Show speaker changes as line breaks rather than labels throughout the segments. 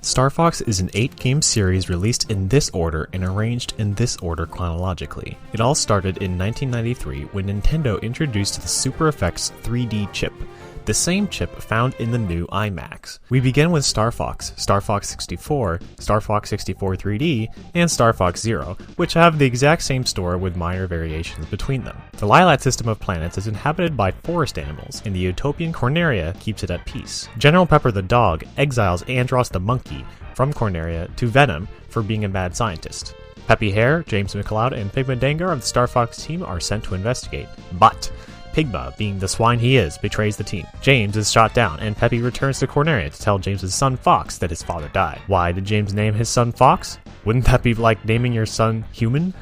Star Fox is an 8-game series released in this order and arranged in this order chronologically. It all started in 1993 when Nintendo introduced the Super FX 3D chip, the same chip found in the new iMacs. We begin with Star Fox 64, Star Fox 64 3D, and Star Fox Zero, which have the exact same story with minor variations between them. The Lylat system of planets is inhabited by forest animals, and the utopian Corneria keeps it at peace. General Pepper the dog exiles Andross the monkey from Corneria to Venom for being a mad scientist. Peppy Hare, James McCloud, and Pigma Dengar of the Star Fox team are sent to investigate, but Pigma, being the swine he is, betrays the team. James is shot down, and Peppy returns to Corneria to tell James's son Fox that his father died. Why did James name his son Fox? Wouldn't that be like naming your son Human?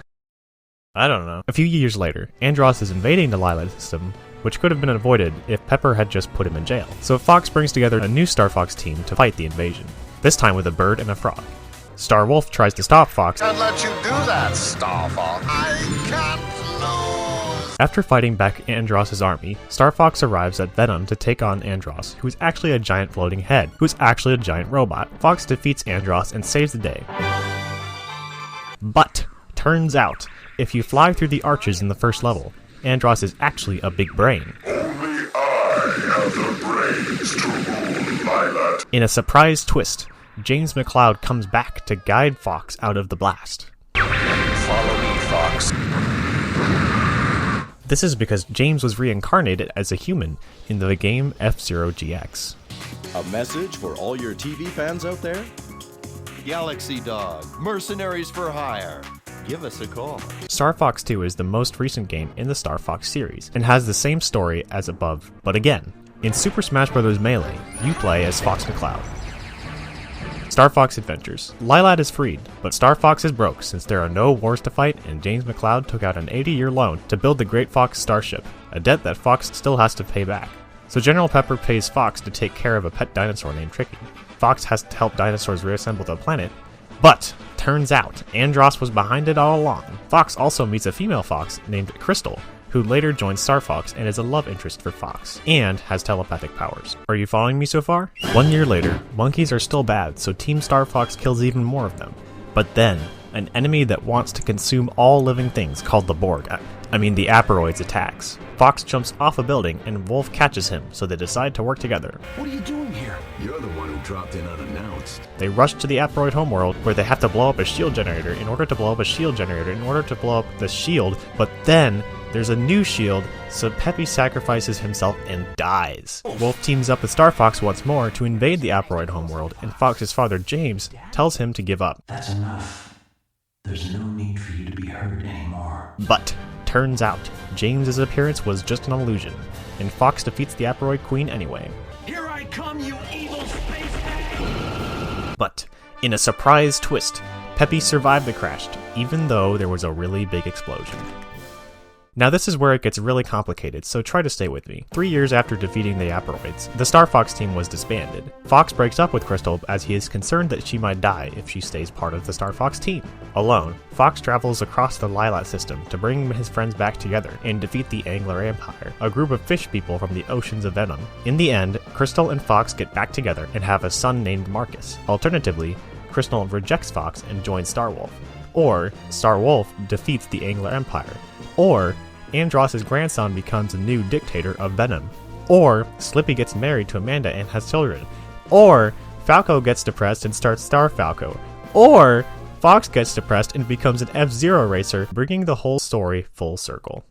I don't know. A few years later, Andross is invading the Lylat system, which could have been avoided if Pepper had just put him in jail. So Fox brings together a new Star Fox team to fight the invasion, this time with a bird and a frog. Star Wolf tries to stop Fox.
Can't let you do that, Star Fox. I can't lose.
After fighting back Andross's army, Star Fox arrives at Venom to take on Andross, who is actually a giant floating head, who is actually a giant robot. Fox defeats Andross and saves the day. But, turns out, if you fly through the arches in the first level, Andross is actually a big brain.
Only I have the brains to rule Lylat.
In a surprise twist, James McCloud comes back to guide Fox out of the blast.
Follow me, Fox.
This is because James was reincarnated as a human in the game F-Zero GX.
A message for all your TV fans out there?
Galaxy Dog, Mercenaries for Hire. Give us a call.
Star Fox 2 is the most recent game in the Star Fox series, and has the same story as above, but again. In Super Smash Bros. Melee, you play as Fox McCloud. Star Fox Adventures. Lylat is freed, but Star Fox is broke since there are no wars to fight and James McCloud took out an 80-year loan to build the Great Fox Starship, a debt that Fox still has to pay back. So General Pepper pays Fox to take care of a pet dinosaur named Tricky. Fox has to help dinosaurs reassemble the planet, but turns out Andross was behind it all along. Fox also meets a female fox named Crystal, who later joins Star Fox and is a love interest for Fox, and has telepathic powers. Are you following me so far? 1 year later, monkeys are still bad, so Team Star Fox kills even more of them. But then, an enemy that wants to consume all living things called the Borg, the Aperoids attacks. Fox jumps off a building and Wolf catches him, so they decide to work together.
What are you doing here? You're the one who dropped in unannounced.
They rush to the Aperoid homeworld where they have to blow up a shield generator in order to blow up a shield generator in order to blow up the shield, but then there's a new shield, so Peppy sacrifices himself and dies. Wolf teams up with Star Fox once more to invade the Aperoid homeworld, and Fox's father James tells him to give up.
That's enough. There's no need for you to be hurt anymore.
But turns out, James's appearance was just an illusion, and Fox defeats the Aperoid Queen anyway.
Here I come, you evil space hag!
But, in a surprise twist, Peppy survived the crash, even though there was a really big explosion. Now this is where it gets really complicated, so try to stay with me. 3 years after defeating the Aperoids, the Star Fox team was disbanded. Fox breaks up with Crystal as he is concerned that she might die if she stays part of the Star Fox team. Alone, Fox travels across the Lylat system to bring his friends back together and defeat the Angler Empire, a group of fish people from the oceans of Venom. In the end, Crystal and Fox get back together and have a son named Marcus. Alternatively, Crystal rejects Fox and joins Star Wolf. Or, Star Wolf defeats the Angler Empire. Or, Andross's grandson becomes the new dictator of Venom. Or, Slippy gets married to Amanda and has children. Or, Falco gets depressed and starts Star Falco. Or, Fox gets depressed and becomes an F-Zero racer, bringing the whole story full circle.